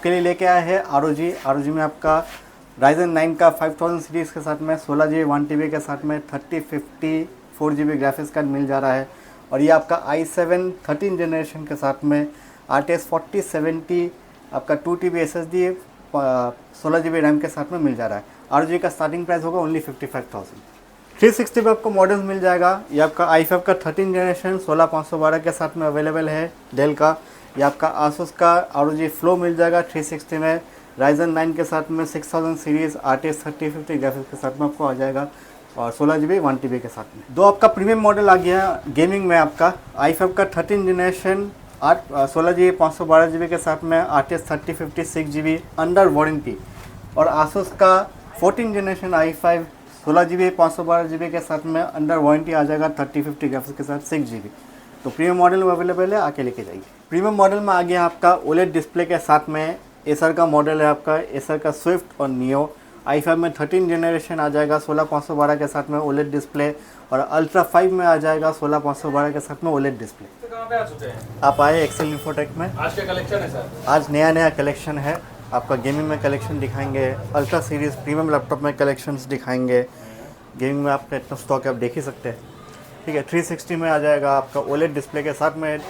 आपके लिए लेके आया है ROG में आपका Ryzen 9 का 5000 सीरीज़ के साथ में 16GB 1TB के साथ में 3050 4GB ग्राफिक्स कार्ड मिल जा रहा है। और ये आपका i7 13 जनरेशन के साथ में RTX 4070 आपका 2TB SSD 16GB रैम के साथ में मिल जा रहा है। ROG का स्टार्टिंग प्राइस होगा ओनली 55,000। 360 पे आपको मॉडल्स मिल जाएगा। ये आपका i5 का 13 जनरेशन 16512 के साथ में अवेलेबल है डेल का। ये आपका आसूस का ROG फ्लो मिल जाएगा 360 में। Ryzen 9 के साथ में 6000 सीरीज़ RTX 3050 ग्राफिक्स के साथ में आपको आ जाएगा और 16GB 1TB के साथ में। दो आपका प्रीमियम मॉडल आ गया गेमिंग में। आपका i5 का 13 जनरेशन 16GB 512GB के साथ में RTX 3050 6GB अंडर वारंटी। और आसूस का 14 जनरेशन i5 16GB 512GB के साथ में अंडर वारंटी आ जाएगा 3050 ग्राफिक्स के साथ 6GB। तो प्रीमियम मॉडल में अवेलेबल है, आके लेके जाइए। प्रीमियम मॉडल में आ गया आपका OLED डिस्प्ले के साथ में एसर का मॉडल है। आपका एसर का स्विफ्ट और नियो i5 में 13 जनरेशन आ जाएगा 16512 के साथ में OLED डिस्प्ले। और अल्ट्रा 5 में आ जाएगा 16512 के साथ में OLED डिस्प्ले। तो कहाँ पे आ चुके हैं आप आए एक्सेल इन्फोटेक में। आज क्या कलेक्शन है सर? आज नया कलेक्शन है। आपका गेमिंग में कलेक्शन दिखाएंगे, अल्ट्रा सीरीज़ प्रीमियम लैपटॉप में कलेक्शंस दिखाएंगे। गेमिंग में आपका इतना स्टॉक है, आप देख ही सकते हैं। ठीक है, 360 में आ जाएगा आपका OLED डिस्प्ले के साथ में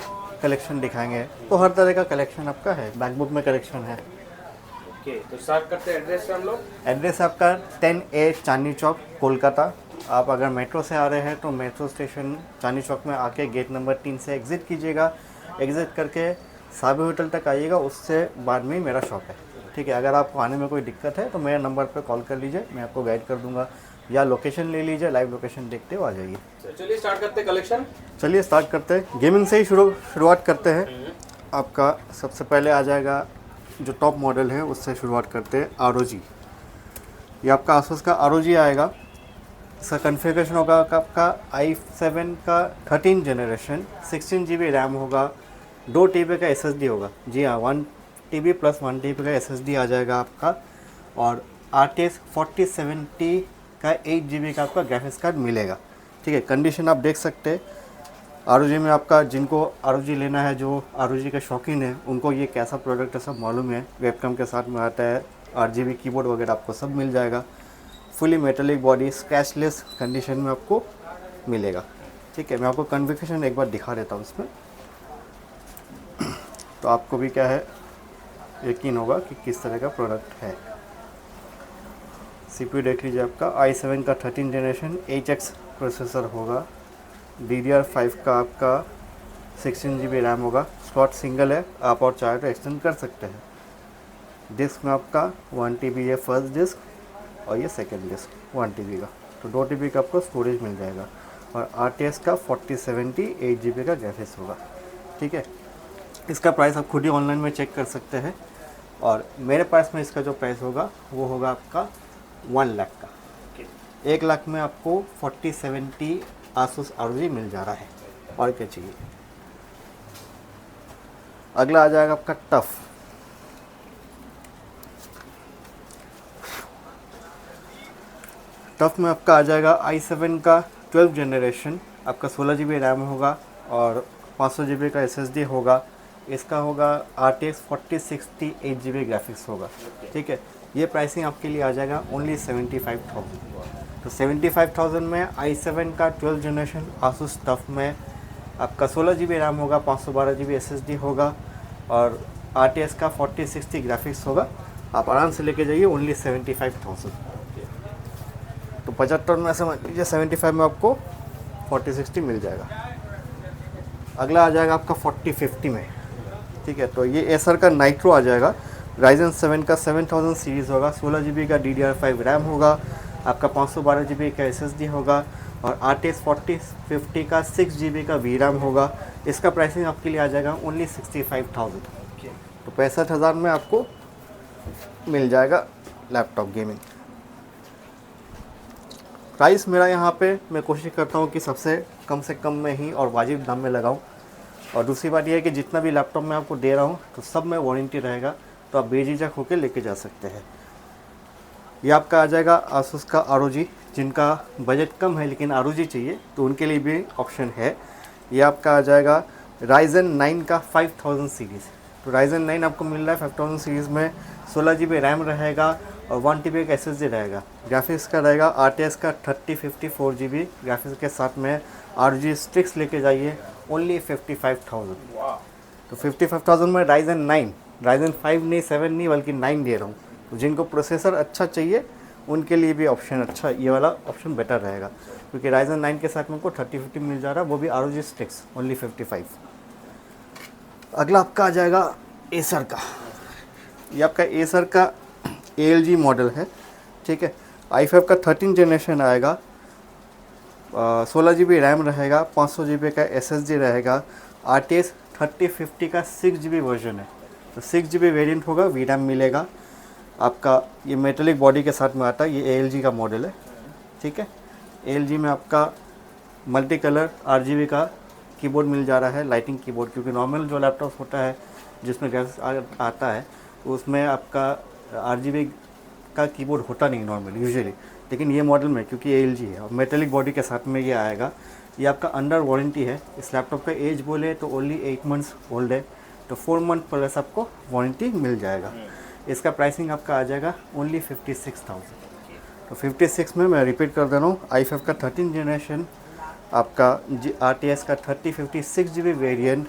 कलेक्शन दिखाएंगे। तो हर तरह का कलेक्शन आपका है। मैकबुक में कलेक्शन है। ओके, तो स्टार्ट करते हैं एड्रेस से हम लोग। एड्रेस आपका 10A चांदनी चौक कोलकाता। आप अगर मेट्रो से आ रहे हैं तो मेट्रो स्टेशन चांदनी चौक में आके गेट नंबर 3 से एग्ज़िट कीजिएगा। एग्ज़िट करके साबी होटल तक आइएगा, उससे बाद में ही मेरा शॉप है। ठीक है, अगर आपको आने में कोई दिक्कत है तो मेरे नंबर पर कॉल कर लीजिए, मैं आपको गाइड कर दूंगा, या लोकेशन ले लीजिए, लाइव लोकेशन देखते हुए आ जाइए। चलिए स्टार्ट करते हैं कलेक्शन। चलिए स्टार्ट करते हैं। गेमिंग से ही शुरुआत करते हैं। आपका सबसे पहले आ जाएगा जो टॉप मॉडल है, उससे शुरुआत करते हैं ROG। ये आपका आसूस का ROG आएगा। इसका कन्फिगरेशन होगा आपका i7 का 13 जनरेशन 16GB रैम होगा, 2TB का SSD होगा। जी हाँ, 1TB प्लस 1TB का SSD आ जाएगा आपका। और RTX 4070 का 8GB का आपका ग्राफिक्स कार्ड मिलेगा। ठीक है, कंडीशन आप देख सकते हैं। ROG में आपका जिनको ROG लेना है, जो ROG के शौकीन है, उनको ये कैसा प्रोडक्ट है सब मालूम है। वेबकैम के साथ में आता है, RGB कीबोर्ड वगैरह आपको सब मिल जाएगा। Fully metallic body, scratchless condition में आपको मिलेगा। ठीक है, मैं आपको कॉन्फ़िगरेशन एक बार दिखा देता हूँ इसमें, तो आपको भी क्या है यकीन होगा कि किस तरह का प्रोडक्ट है। CPU देख लीजिए। आपका i7 का 13 जनरेशन HX प्रोसेसर होगा। DDR5 का आपका 16GB रैम होगा। स्लॉट सिंगल है, आप और चाहे तो एक्सटेंड कर सकते हैं। डिस्क में आपका 1TB है फर्स्ट डिस्क, और ये सेकंड डिस्क 1TB का, तो 2TB का आपको स्टोरेज मिल जाएगा। और RTX का 4070 8GB का ग्राफिक्स होगा। ठीक है, इसका प्राइस आप खुद ही ऑनलाइन में चेक कर सकते हैं। और मेरे पास में इसका जो प्राइस होगा वो होगा आपका 1 लाख का। 1 लाख में आपको 4070 आसूस ROG मिल जा रहा है। और क्या चाहिए। अगला आ जाएगा आपका टफ। टफ में आपका आ जाएगा i7 का 12 जनरेशन, आपका 16GB रैम होगा और 500GB का SSD होगा। इसका होगा RTX 4060 8GB ग्राफिक्स होगा। ठीक है, ये प्राइसिंग आपके लिए आ जाएगा ओनली 75,000। तो 75,000 में i7 का 12 जनरेशन आसूस टफ में आपका 16GB रैम होगा, 512GB SSD होगा और RTX का 4060 ग्राफिक्स होगा। आप आराम से लेके जाइए ओनली 75,000। तो 75 में समझ लीजिए 75 में आपको 4060 मिल जाएगा। अगला आ जाएगा आपका 4050 में। ठीक है, तो ये एसर का नाइट्रो आ जाएगा। Ryzen 7 का 7000 सीरीज़ होगा, 16GB का DDR5 रैम होगा, आपका 512GB का SSD होगा और RTX 4050 का 6GB का VRAM होगा। इसका प्राइसिंग आपके लिए आ जाएगा ओनली 65,000। तो 65,000 में आपको मिल जाएगा लैपटॉप गेमिंग। प्राइस मेरा यहाँ पे मैं कोशिश करता हूँ कि सबसे कम से कम में ही और वाजिब दाम में लगाऊँ। और दूसरी बात यह है कि जितना भी लैपटॉप मैं आपको दे रहा हूँ तो सब में वारंटी रहेगा, तो आप बेझिझक होकर लेके जा सकते हैं। ये आपका आ जाएगा आसूस का ROG। जिनका बजट कम है लेकिन ROG चाहिए तो उनके लिए भी ऑप्शन है। ये आपका आ जाएगा Ryzen 9 का 5000 सीरीज़। तो Ryzen 9 आपको मिल रहा है 5000 सीरीज़ में, 16 GB रैम रहेगा और 1 TB का SSD रहेगा। ग्राफिक्स का रहेगा RTS का 3050 4 GB ग्राफिक्स के साथ में। ROG स्टिक्स लेके जाइए ओनली 55,000। वाह, तो 55,000 में Ryzen 5 नहीं 7 नहीं बल्कि 9 दे रहा हूँ। तो जिनको प्रोसेसर अच्छा चाहिए उनके लिए भी ऑप्शन अच्छा, ये वाला ऑप्शन बेटर रहेगा, क्योंकि Ryzen 9 के साथ में को 3050 मिल जा रहा है, वो भी ROG स्टिक्स ओनली 55। अगला आपका आ जाएगा एसर का। ये आपका एसर का ALG मॉडल है, ठीक है। i5 का 13 जनरेशन आएगा, 16 GB रैम रहेगा, 500 GB का SSD रहेगा। RTS 3050 का 6 GB वर्जन है, तो 6 GB वेरिएंट होगा, VRAM मिलेगा आपका। ये मेटेलिक बॉडी के साथ में आता है, ये ALG का मॉडल है, ठीक है। ALG में आपका मल्टी कलर RGB का कीबोर्ड मिल जा रहा है, लाइटिंग कीबोर्ड, क्योंकि नॉर्मल जो लैपटॉप होता है जिसमें ग्राफिक्स आता है उसमें आपका RGB का कीबोर्ड होता नहीं नॉर्मली यूजुअली, लेकिन ये मॉडल में क्योंकि ALG है और मेटेलिक बॉडी के साथ में ये आएगा। ये आपका अंडर वारंटी है। इस लैपटॉप का एज बोले तो ओनली 8 मंथ्स ओल्ड है, तो 4 मंथ प्लस आपको वारंटी मिल जाएगा। इसका प्राइसिंग आपका आ जाएगा ओनली 56,000। तो 56 में मैं रिपीट कर दे रहा हूँ, i5 का 13 जनरेशन आपका RTS का 3050 6 GB variant,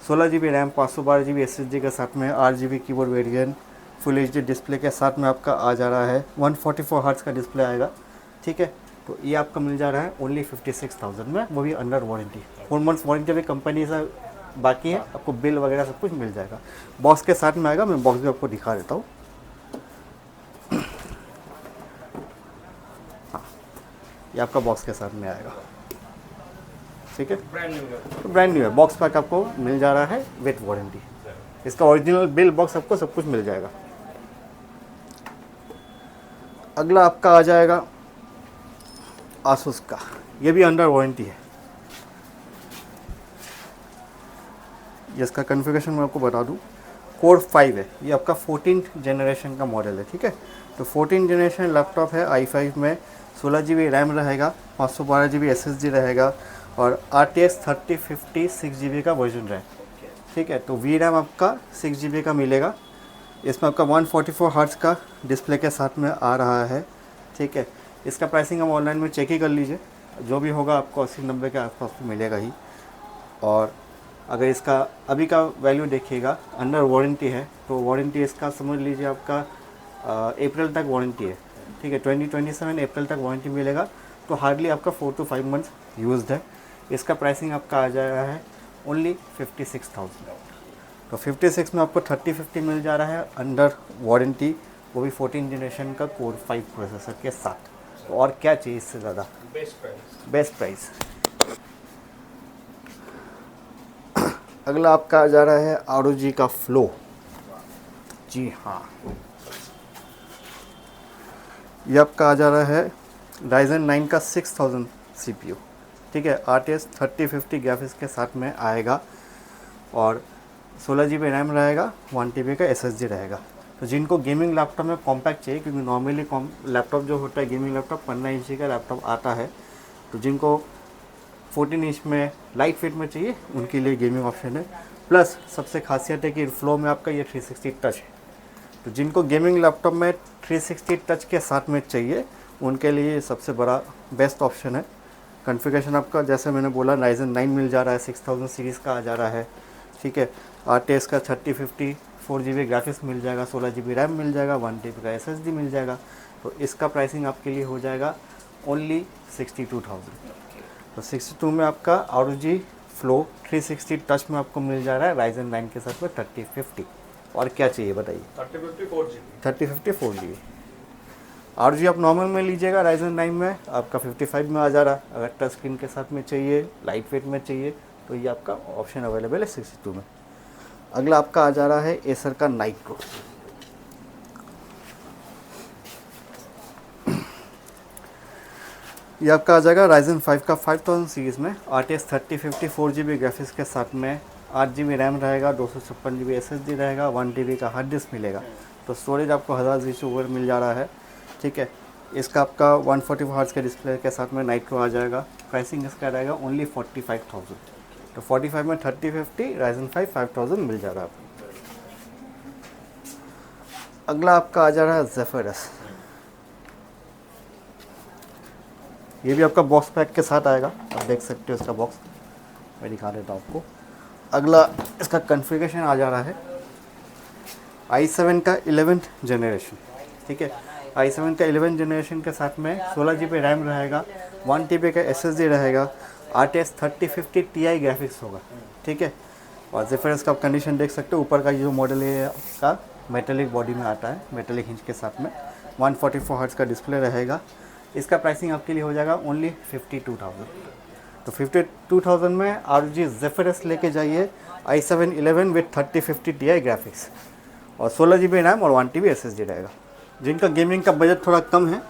16 GB RAM, 512 GB SSD के साथ में, 8 GB keyboard variant, full HD display के साथ में आपका आ जा रहा है। 144 हर्ट्ज का डिस्प्ले आएगा, ठीक है। तो ये आपका मिल जा रहा है ओनली 56,000 में, वो भी अंडर वारंटी। 4 मंथ्स वारंटी अभी कंपनी से बाकी है, आपको बिल वगैरह सब कुछ मिल जाएगा। बॉक्स के साथ में आएगा, मैं बॉक्स भी आपको दिखा देता हूँ। हाँ, ये आपका बॉक्स के साथ में आएगा, ठीक है। ब्रांड न्यू है। तो ब्रांड न्यू है, बॉक्स पैक आपको मिल जा रहा है विथ वारंटी। इसका ओरिजिनल बिल बॉक्स आपको सब कुछ मिल जाएगा। अगला आपका आ जाएगा आसूस का, ये भी अंडर वारंटी है। इसका कॉन्फ़िगरेशन मैं आपको बता दूं, कोर 5 है, ये आपका 14th जनरेशन का मॉडल है, ठीक है। तो 14 जनरेशन लैपटॉप है, i5 में 16 GB रैम रहेगा, 512 GB SSD रहेगा और RTS 3050 6 GB का वर्जन है, ठीक है। तो VRAM आपका 6 GB का मिलेगा। इसमें आपका 144 हर्ट्ज का डिस्प्ले के साथ में आ रहा है, ठीक है। इसका प्राइसिंग हम ऑनलाइन में चेक ही कर लीजिए, जो भी होगा आपको 80-90 के आसपास तो मिलेगा ही। और अगर इसका अभी का वैल्यू देखिएगा, अंडर वारंटी है, तो वारंटी इसका समझ लीजिए आपका अप्रैल तक वारंटी है, ठीक है। 2027 अप्रैल तक वारंटी मिलेगा, तो हार्डली आपका 4 to 5 मंथ्स यूज्ड है। इसका प्राइसिंग आपका आ जा रहा है ओनली 56,000। तो 56 में आपको 3050 मिल जा रहा है अंडर वारंटी, वो भी 14 जनरेशन का कोर 5 प्रोसेसर के साथ। तो और क्या चाहिए इससे ज़्यादा, बेस्ट प्राइस। Best price. अगला आपका आ जा रहा है ROG का फ्लो। जी हाँ, ये आपका आ जा रहा है Ryzen 9 का 6000 CPU, ठीक है। RTS 3050 ग्राफिक्स के साथ में आएगा और 16 GB रैम रहेगा, 1 TB का SSD रहेगा। तो जिनको गेमिंग लैपटॉप में कॉम्पैक्ट चाहिए, क्योंकि नॉर्मली लैपटॉप जो होता है गेमिंग लैपटॉप 15 इंच का लैपटॉप आता है, तो जिनको 14 इंच में लाइट वेट में चाहिए उनके लिए गेमिंग ऑप्शन है। प्लस सबसे खासियत है कि फ्लो में आपका ये 360 टच है, तो जिनको गेमिंग लैपटॉप में 360 टच के साथ में चाहिए उनके लिए सबसे बड़ा बेस्ट ऑप्शन है। कॉन्फ़िगरेशन आपका जैसे मैंने बोला Ryzen 9 मिल जा रहा है, 6000 सीरीज़ का आ जा रहा है, ठीक है। RTS का 3050 4 GB ग्राफिक्स मिल जाएगा, 16 GB रैम मिल जाएगा, 1 TB का SSD मिल जाएगा। तो इसका प्राइसिंग आपके लिए हो जाएगा ओनली 62,000। तो 62 में आपका ROG फ्लो 360 टच में आपको मिल जा रहा है Ryzen 9 के साथ में 3050। और क्या चाहिए बताइए। 3050 4GB। 3050 4GB। ROG आप नॉर्मल में लीजिएगा Ryzen 9 में आपका 55 में आ जा रहा। अगर टच स्क्रीन के साथ में चाहिए, लाइट वेट में चाहिए, तो ये आपका ऑप्शन अवेलेबल है 62 में। अगला आपका आ जा रहा है एसर का नाइट्रो। ये आपका आ जाएगा Ryzen 5 का 5000 सीरीज़ में, RTS 3050 4GB ग्राफिक्स के साथ में, 8 GB रैम रहेगा, 256 GB SSD रहेगा, 1 TB का हार्ड डिस्क मिलेगा। तो स्टोरेज आपको 1000 GB से ऊपर मिल जा रहा है, ठीक है। इसका आपका 144 हर्ट्ज के डिस्प्ले के साथ में नाइट्रो आ जाएगा। प्राइसिंग इसका रहेगा ओनली 45,000। तो 45 में 3050 Ryzen 5 5000 मिल जा रहा है आपको। अगला आपका आ जा रहा है ज़ेफिरस। ये भी आपका बॉक्स पैक के साथ आएगा, आप देख सकते हो इसका बॉक्स, मैं दिखा देता हूँ आपको। अगला इसका कॉन्फ़िगरेशन आ जा रहा है i7 का 11th जनरेशन, ठीक है। i7 का 11th जनरेशन के साथ में 16 GB रैम रहेगा, 1 TB का SSD रहेगा, RTX 3050 Ti ग्राफिक्स होगा, ठीक है। और ज़ेफिरस का आप कंडीशन देख सकते हो, ऊपर का जो मॉडल है आपका मेटेलिक बॉडी में आता है, मेटेलिक हिंज के साथ में 144 हर्ट्ज़ का डिस्प्ले रहेगा। इसका प्राइसिंग आपके लिए हो जाएगा ओनली 52,000। तो 52,000 में ROG ज़ेफिरस लेके जाइए, i7 11 विथ 3050 Ti ग्राफिक्स और 16 GB रैम और 1 TB SSD रहेगा। जिनका गेमिंग का बजट थोड़ा कम है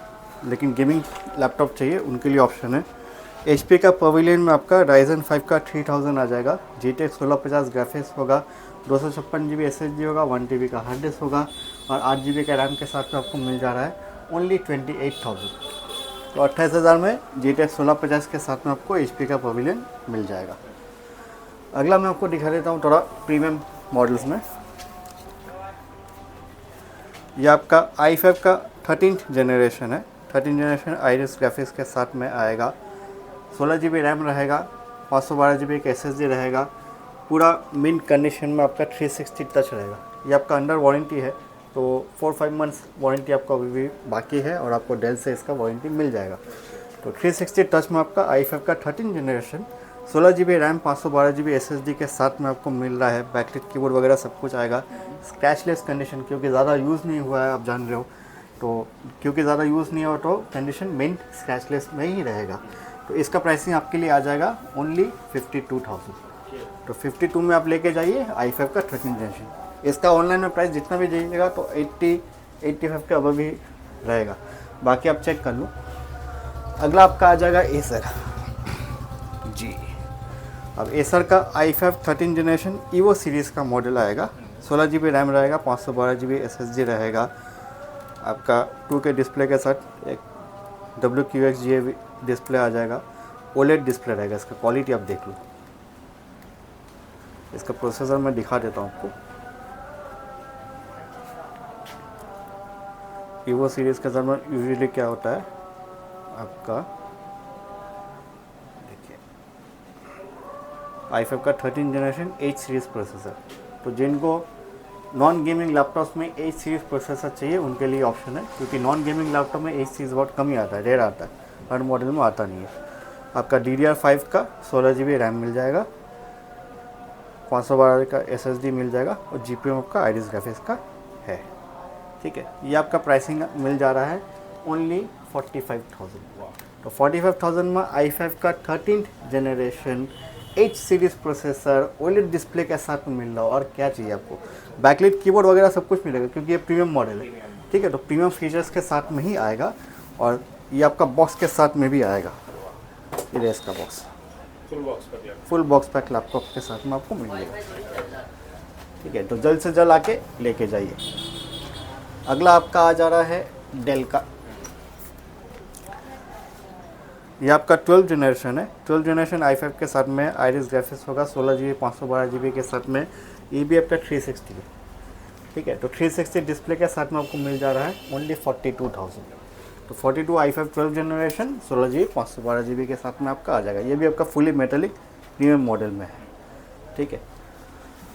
लेकिन गेमिंग लैपटॉप चाहिए, उनके लिए ऑप्शन है। HP का पवेलियन में आपका Ryzen 5 का 3000 आ जाएगा, GTX 1650 ग्राफिक्स होगा, 256 GB SSD होगा, 1 TB का हार्ड डिस्क होगा और 8 GB का रैम के साथ में आपको मिल जा रहा है ओनली 28,000। तो 28,000 में GTX 1650 के साथ में आपको HP का पवेलियन मिल जाएगा। अगला मैं आपको दिखा देता हूँ थोड़ा प्रीमियम मॉडल्स में। ये आपका i5 का 13th जनरेशन है, 13th जनरेशन आइरिस ग्राफिक्स के साथ में आएगा, 16 GB रैम रहेगा, 512 GB का SSD रहेगा, पूरा मिंट कंडीशन में आपका 360 टच रहेगा। ये आपका अंडर वारंटी है, तो 4-5 मंथ्स वारंटी आपको अभी भी बाकी है और आपको डेल से इसका वारंटी मिल जाएगा। तो 360 टच में आपका i5 का 13th generation 16 GB RAM 512 GB SSD के साथ में आपको मिल रहा है। बैकलिट कीबोर्ड वगैरह सब कुछ आएगा, स्क्रैचलेस कंडीशन, क्योंकि ज़्यादा यूज़ नहीं हुआ है आप जान रहे हो, तो क्योंकि ज़्यादा यूज़ नहीं हुआ तो कंडीशन मिंट स्क्रैचलेस में ही रहेगा। तो इसका प्राइसिंग आपके लिए आ जाएगा ओनली 52,000। तो 52 में आप लेके जाइए i5 का 13th जनरेशन। इसका ऑनलाइन में प्राइस जितना भी जाइएगा तो 80-85 के अबव ही रहेगा, बाकी आप चेक कर लो। अगला आपका आ जाएगा एसर जी। अब एसर का i5 13th generation evo series का मॉडल आएगा, 16 GB रैम रहेगा, 512 GB SSD रहेगा, आपका 2K डिस्प्ले के साथ एक WQXGA डिस्प्ले आ जाएगा, OLED डिस्प्ले रहेगा। इसका क्वालिटी आप देख लो। इसका प्रोसेसर मैं दिखा देता हूँ आपको। ईवो सीरीज़ के साथ में यूजुअली क्या होता है आपका, देखिए i5 का 13th जनरेशन 8 सीरीज़ प्रोसेसर। तो जिनको नॉन गेमिंग लैपटॉप्स में 8 सीरीज़ प्रोसेसर चाहिए उनके लिए ऑप्शन है, क्योंकि नॉन गेमिंग लैपटॉप में 8 सीरीज़ बहुत कम ही आता है, रेयर आता है, हर मॉडल में आता नहीं है। आपका DDR5 का 16 GB रैम मिल जाएगा, 512 का SSD मिल जाएगा और GPU आपका आइरिस ग्राफिक्स का है, ठीक है। ये आपका प्राइसिंग मिल जा रहा है ओनली 45,000। तो 45,000 में i5 का 13th generation 8 series processor OLED display के साथ में मिल रहा हो, और क्या चाहिए आपको। बैकलिट कीबोर्ड वगैरह सब कुछ मिलेगा क्योंकि ये प्रीमियम मॉडल है, ठीक है। तो प्रीमियम फीचर्स के साथ में ही आएगा और ये आपका बॉक्स के साथ में भी आएगा। ये इसका box full box pack laptop के साथ में आपको मिल जाएगा, ठीक है। तो जल्द से जल्द आके लेके जाइए। अगला आपका आ जा रहा है डेल का। ये आपका 12th जनरेशन है, 12th जनरेशन i5 के साथ में आइरिस ग्राफिक्स होगा, 16 GB 512 GB के साथ में, ये भी आपका 360 है, ठीक है। तो 360 डिस्प्ले के साथ में आपको मिल जा रहा है ओनली 42,000। तो 42 i5 12th generation 16 GB 512 GB के साथ में आपका आ जाएगा। ये भी आपका फुली मेटेलिक प्रीमियम मॉडल में है, ठीक है।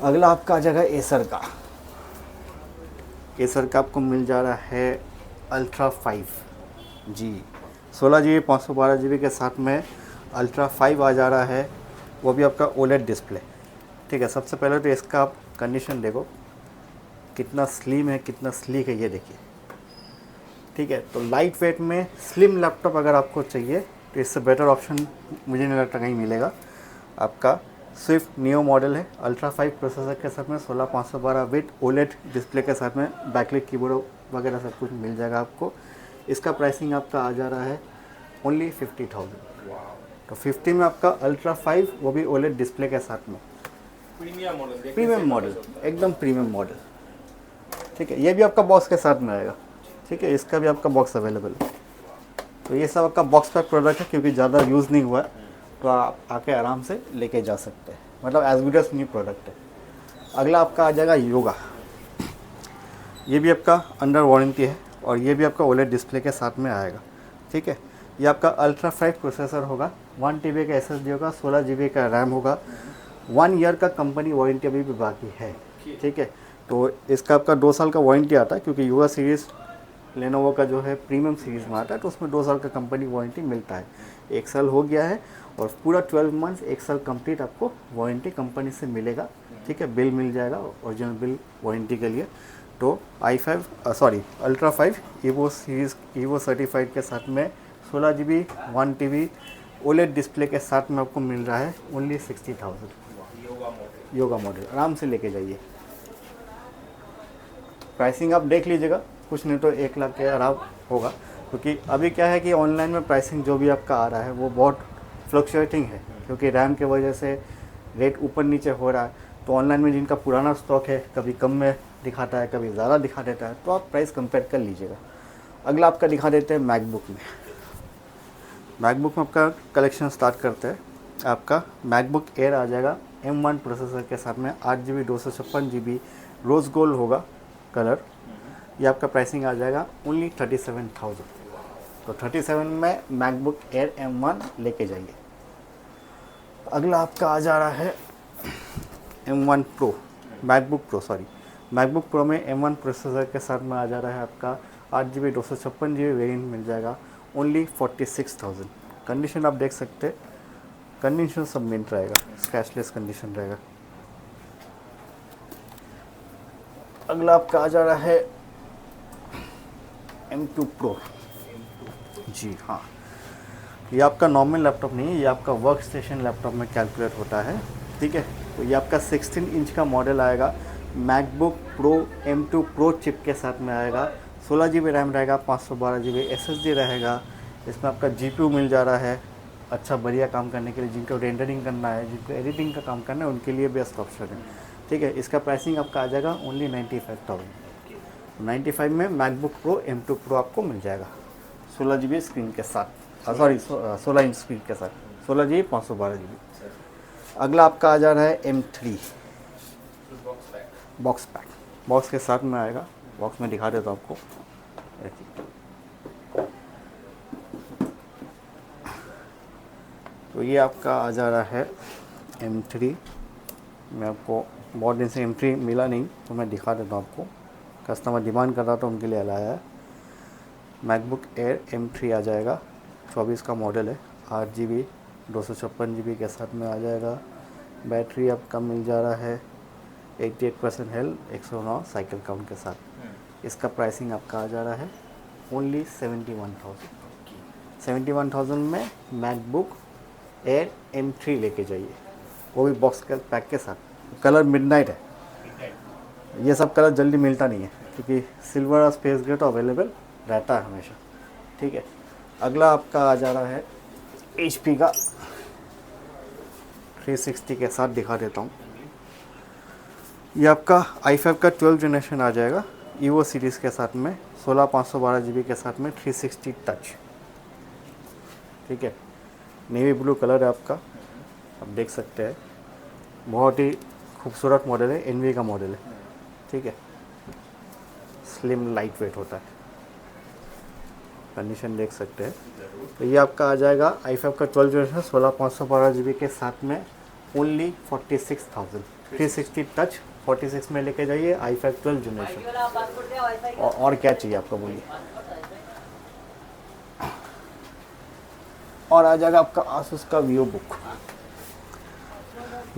अगला आपका आ जाएगा एसर का। एसर का आपको मिल जा रहा है अल्ट्रा 5 जी, 16 GB 512 GB के साथ में अल्ट्रा 5 आ जा रहा है, वो भी आपका OLED डिस्प्ले, ठीक है। सबसे पहले तो इसका आप कंडीशन देखो कितना स्लिम है, कितना स्लीक है, ये देखिए, ठीक है। तो लाइट वेट में स्लिम लैपटॉप अगर आपको चाहिए तो इससे बेटर ऑप्शन मुझे नहीं लगता कहीं मिलेगा। आपका स्विफ्ट नियो मॉडल है, अल्ट्रा 5 प्रोसेसर के साथ में 16512 विद OLED डिस्प्ले के साथ में बैकलिट कीबोर्ड वगैरह सब कुछ मिल जाएगा आपको। इसका प्राइसिंग आपका आ जा रहा है ओनली 50,000। तो 50 में आपका अल्ट्रा 5 वो भी OLED डिस्प्ले के साथ में, प्रीमियम मॉडल, एकदम प्रीमियम मॉडल, ठीक है। ये भी आपका बॉक्स के साथ में आएगा, ठीक है। इसका भी आपका बॉक्स अवेलेबल है। तो ये सब आपका बॉक्स पैक प्रोडक्ट है, क्योंकि ज़्यादा यूज़ नहीं हुआ है, तो आप आके आराम से लेके जा सकते हैं, मतलब as good as new product है। अगला आपका आ जाएगा योगा। ये भी आपका अंडर वारंटी है और ये भी आपका ओलेड डिस्प्ले के साथ में आएगा। ठीक है, ये आपका अल्ट्रा 5 प्रोसेसर होगा, 1 TB का SSD होगा, 16 GB का रैम होगा, 1 ईयर का कंपनी वारंटी अभी भी बाकी है। ठीक है, तो इसका आपका 2 साल का वारंटी आता है, क्योंकि युवा सीरीज़ लेनोवो का जो है प्रीमियम सीरीज़ में आता है, तो उसमें 2 साल का कंपनी वारंटी मिलता है। 1 साल हो गया है और पूरा 12 मंथ्स 1 साल कंप्लीट आपको वारंटी कंपनी से मिलेगा। ठीक है, बिल मिल जाएगा ओरिजिनल बिल वारंटी के लिए। तो ultra 5 evo series evo certified के साथ में 16 GB 1 TB ओलेड डिस्प्ले के साथ में आपको मिल रहा है ओनली 60,000। योगा मॉडल आराम से लेके जाइए। प्राइसिंग आप देख लीजिएगा, कुछ नहीं तो 1 लाख के आराम होगा, क्योंकि अभी क्या है कि ऑनलाइन में प्राइसिंग जो भी आपका आ रहा है वो बहुत फ्लक्चुएटिंग है, क्योंकि रैम के वजह से रेट ऊपर नीचे हो रहा है। तो ऑनलाइन में जिनका पुराना स्टॉक है, कभी कम में दिखाता है, कभी ज़्यादा दिखा देता है, तो आप प्राइस कंपेयर कर लीजिएगा। अगला आपका दिखा देते हैं मैकबुक में। मैकबुक में आपका कलेक्शन स्टार्ट करते हैं। आपका मैकबुक एयर आ जाएगा M1 प्रोसेसर के साथ में, 8 GB 256 GB रोज़ गोल्ड होगा कलर। ये आपका प्राइसिंग आ जाएगा ओनली 37,000। तो 37 में मैकबुक एयर M1 लेके जाइए। अगला आपका आ जा रहा है M1 प्रो, मैकबुक प्रो में M1 प्रोसेसर के साथ में आ जा रहा है आपका 8 GB 256 GB वेरिएंट मिल जाएगा ओनली 46,000। कंडीशन आप देख सकते हैं, कंडीशन सब मिनट रहेगा, स्क्रैचलेस कंडीशन रहेगा। अगला आपका आ जा रहा है M2 प्रो। जी हाँ, ये आपका नॉर्मल लैपटॉप नहीं है, ये आपका वर्क स्टेशन लैपटॉप में कैलकुलेट होता है। ठीक है, तो ये आपका 16 इंच का मॉडल आएगा, MacBook pro M2 pro chip के साथ में आएगा। 16 GB रैम रहेगा, 512 GB SSD रहेगा। इसमें आपका GPU मिल जा रहा है, अच्छा बढ़िया काम करने के लिए, जिनको रेंडरिंग करना है, जिनको एडिटिंग का काम करना है, उनके लिए बेस्ट ऑप्शन है। ठीक है, इसका प्राइसिंग आपका आ जाएगा ओनली 95,000। 95 में मैकबुक प्रो M2 प्रो आपको मिल जाएगा 16 GB स्क्रीन के साथ, 16 इंच स्क्रीन के साथ, 16 GB 512 GB। अगला आपका आ जा रहा है M3 बॉक्स पैक, बॉक्स के साथ में आएगा। बॉक्स में दिखा देता हूँ आपको। तो ये आपका आ जा रहा है M3। मैं आपको बहुत दिन से M3 मिला नहीं, तो मैं दिखा देता हूँ आपको। कस्टमर डिमांड कर रहा था, उनके लिए लाया है। मैकबुक एयर M3 आ जाएगा, 24 का मॉडल है, 8 GB 256 GB के साथ में आ जाएगा। बैटरी आपका मिल जा रहा है 88% हेल्थ, 109 साइकिल काउंट के साथ। इसका प्राइसिंग आपका आ जा रहा है ओनली 71,000 में मैकबुक एयर M3 लेके जाइए, वो भी बॉक्स के पैक के साथ। कलर मिडनाइट है, ये सब कलर जल्दी मिलता नहीं है, क्योंकि सिल्वर और स्पेस ग्रे तो अवेलेबल रहता है हमेशा। ठीक है, अगला आपका आ जा रहा है HP का 360 के साथ दिखा देता हूँ। ये आपका i5 का 12 जनरेशन आ जाएगा ईवो सीरीज़ के साथ में, 16 512 GB के साथ में, 360 टच। ठीक है, नेवी ब्लू कलर है आपका, आप देख सकते हैं। बहुत ही खूबसूरत मॉडल है, NV का मॉडल है। ठीक है, स्लिम लाइट वेट होता है, कंडीशन देख सकते हैं। तो ये आपका आ जाएगा i5 का 12 जनरेशन 16 512 GB के साथ में ओनली 46,000। 360 टच 46 में लेके जाइए, i5 12 जनरेशन। और क्या चाहिए आपको, बोलिए। और आ जाएगा आपका आसूस का वियो बुक।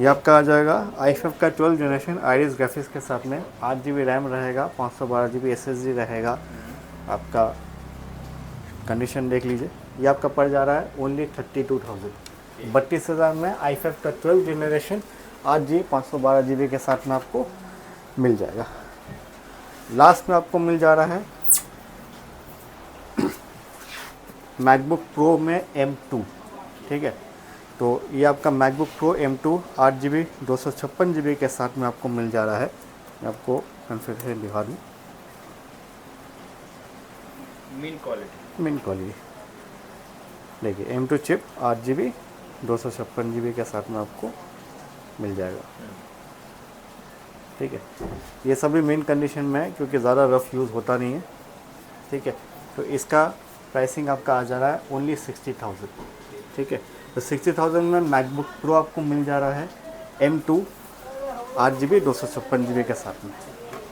ये आपका आ जाएगा i5 का 12 जनरेशन आइरिस ग्राफिक्स के साथ में, 8 GB रैम रहेगा, 512 GB SSD रहेगा। आपका कंडीशन देख लीजिए। ये आपका पड़ जा रहा है ओनली 32,000। 32,000 में i5 का 12 जनरेशन 8 GB 512 GB के साथ में आपको मिल जाएगा। लास्ट में आपको मिल जा रहा है मैकबुक प्रो में M2। ठीक है, तो ये आपका MacBook pro M2 8 GB 256 GB के साथ में आपको मिल जा रहा है। मैं आपको कॉन्फ़िगरेशन दिखा दूँ। मिन क्वालिटी देखिए, M2 चिप 8 GB 256 GB के साथ में आपको मिल जाएगा। ठीक है। ये सभी मेन कंडीशन में है क्योंकि ज़्यादा रफ़ यूज़ होता नहीं है, ठीक है। तो इसका प्राइसिंग आपका आ जा रहा है ओनली 60,000, ठीक है। तो 60,000 में मैकबुक प्रो आपको मिल जा रहा है M2 8GB 256GB के साथ में।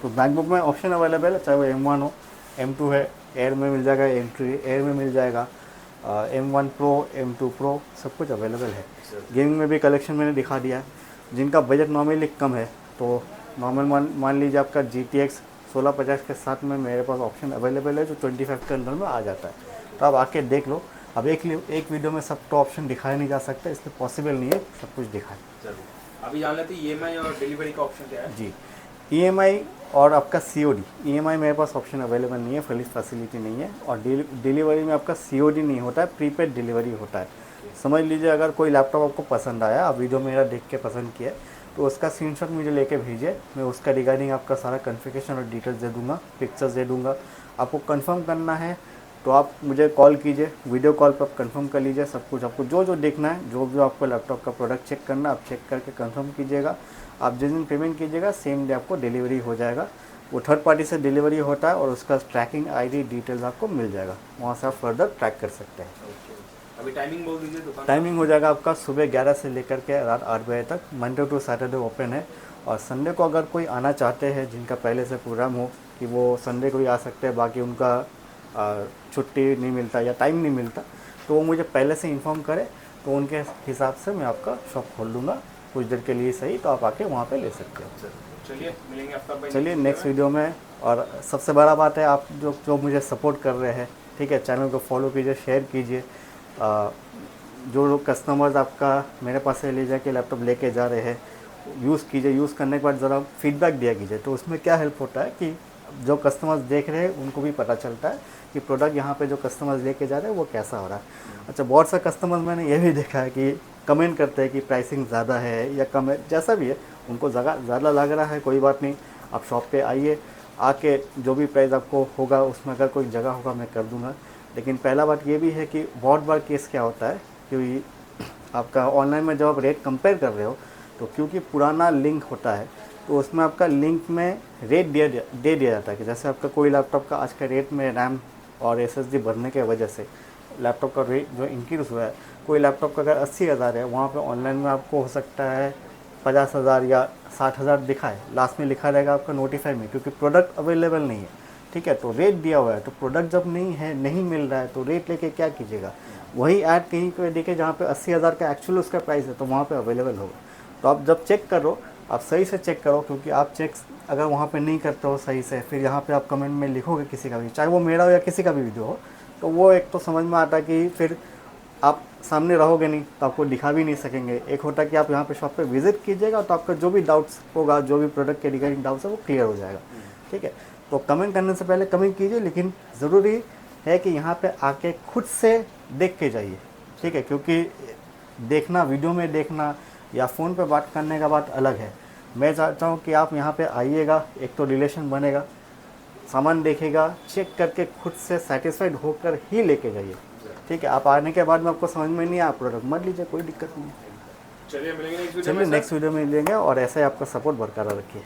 तो मैकबुक में ऑप्शन अवेलेबल है, चाहे वो M1 हो, M2 है, एयर में मिल जाएगा, M3 एयर में मिल जाएगा, M1 Pro, M2 Pro सब कुछ अवेलेबल है। गेमिंग में भी कलेक्शन मैंने दिखा दिया है। जिनका बजट नॉर्मली कम है तो नॉर्मल मान लीजिए आपका GTX 1650 के साथ में मेरे पास ऑप्शन अवेलेबल है जो 25 के अंदर में आ जाता है। तो आप आके देख लो। अब एक वीडियो में सब तो ऑप्शन दिखाया नहीं जा सकता, इसलिए पॉसिबल नहीं है सब कुछ दिखाए। जरूर अभी जान लेते हैं EMI और डिलीवरी का ऑप्शन क्या है। जी, EMI और आपका COD। EMI मेरे पास ऑप्शन अवेलेबल नहीं है, फुल फैसिलिटी नहीं है। और डिलीवरी में आपका COD नहीं होता है, प्रीपेड डिलीवरी होता है। समझ लीजिए अगर कोई लैपटॉप आपको पसंद आया, आप वीडियो मेरा देख के पसंद किया, तो उसका स्क्रीनशॉट मुझे लेके भेजिए। मैं उसका रिगार्डिंग आपका सारा कॉन्फ़िगरेशन और डिटेल्स दे दूँगा, पिक्चर्स दे दूँगा। आपको कंफर्म करना है तो आप मुझे कॉल कीजिए, वीडियो कॉल पर आप कंफर्म कर लीजिए सब कुछ। आपको जो देखना है, जो आपको लैपटॉप का प्रोडक्ट चेक करना है, आप चेक करके कंफर्म कीजिएगा। आप जिस दिन पेमेंट कीजिएगा सेम डे आपको डिलीवरी हो जाएगा। वो थर्ड पार्टी से डिलीवरी होता है और उसका ट्रैकिंग ID डिटेल्स आपको मिल जाएगा, वहाँ से आप फर्दर ट्रैक कर सकते हैं। अभी टाइमिंग बोल दीजिए दुकान। टाइमिंग हो जाएगा आपका सुबह 11 से लेकर के रात 8 बजे तक। मंडे टू सैटरडे ओपन है। और संडे को अगर कोई आना चाहते हैं जिनका पहले से प्रोग्राम हो कि वो संडे को ही आ सकते हैं, बाकी उनका छुट्टी नहीं मिलता या टाइम नहीं मिलता, तो वो मुझे पहले से इन्फॉर्म करे, तो उनके हिसाब से मैं आपका शॉप खोल दूँगा कुछ देर के लिए सही, तो आप आके वहाँ पे ले सकते हो। चलिए मिलेंगे आफ्ताब। चलिए नेक्स्ट वीडियो में। और सबसे बड़ा बात है, आप जो मुझे सपोर्ट कर रहे हैं, ठीक है, चैनल को फॉलो कीजिए, शेयर कीजिए। जो लोग कस्टमर्स आपका मेरे पास से ले जाके लैपटॉप लेके जा रहे हैं, यूज़ कीजिए। यूज़ करने के बाद ज़रा फीडबैक दिया कीजिए। तो उसमें क्या हेल्प होता है कि जो कस्टमर्स देख रहे हैं उनको भी पता चलता है कि प्रोडक्ट यहाँ पे जो कस्टमर्स लेके जा रहे हैं वो कैसा हो रहा है। अच्छा, बहुत से कस्टमर्स मैंने ये भी देखा है कि कमेंट करते हैं कि प्राइसिंग ज़्यादा है या कम है, जैसा भी है, उनको ज़्यादा लग रहा है, कोई बात नहीं, आप शॉप पे आइए, आके जो भी प्राइस आपको होगा उसमें अगर कोई जगह होगा मैं कर दूँगा। लेकिन पहला बात ये भी है कि बहुत बार केस क्या होता है कि आपका ऑनलाइन में जब आप रेट कंपेयर कर रहे हो, तो क्योंकि पुराना लिंक होता है तो उसमें आपका लिंक में रेट दे दिया जाता है कि जैसे आपका कोई लैपटॉप का आज का रेट में रैम और SSD बढ़ने के वजह से लैपटॉप का रेट जो इंक्रीज़ हुआ है, कोई लैपटॉप का अगर 80,000 है, वहाँ पे ऑनलाइन में आपको हो सकता है 50,000 या 60,000 दिखाए, लास्ट में लिखा रहेगा आपका नोटिफाई में, क्योंकि प्रोडक्ट अवेलेबल नहीं है, ठीक है। तो रेट दिया हुआ है, तो प्रोडक्ट जब नहीं मिल रहा है तो रेट लेके क्या कीजिएगा। वही ऐड कहीं पे देखिए जहाँ पे 80,000 का एक्चुअल उसका प्राइस है, तो वहाँ पे अवेलेबल होगा। तो आप जब चेक करो, आप सही से चेक करो, क्योंकि आप चेक अगर वहाँ पे नहीं करते हो सही से, फिर यहाँ पे आप कमेंट में लिखोगे किसी का भी, चाहे वो मेरा हो या किसी का भी वीडियो हो, तो वो एक तो समझ में आता है कि फिर आप सामने रहोगे नहीं तो आपको दिखा भी नहीं सकेंगे। एक होता है कि आप यहाँ पे शॉप पे विजिट कीजिएगा तो आपका जो भी डाउट्स होगा, जो भी प्रोडक्ट के रिगार्डिंग डाउट्स है वो क्लियर हो जाएगा, ठीक है। तो कमेंट करने से पहले कमेंट कीजिए, लेकिन ज़रूरी है कि यहाँ पे आके खुद से देख के जाइए, ठीक है, क्योंकि देखना, वीडियो में देखना या फ़ोन पे बात करने का बात अलग है। मैं चाहता हूँ कि आप यहाँ पे आइएगा, एक तो रिलेशन बनेगा, सामान देखेगा, चेक करके खुद से सेटिस्फाइड होकर ही लेके जाइए, ठीक है। आप आने के बाद में आपको समझ में नहीं आया प्रोडक्ट मत लीजिए, कोई दिक्कत नहीं है। चलिए मिलेंगे नेक्स्ट वीडियो में। नेक्स्ट वीडियो में मिलेंगे और ऐसे ही आपका सपोर्ट बरकरार रखिए।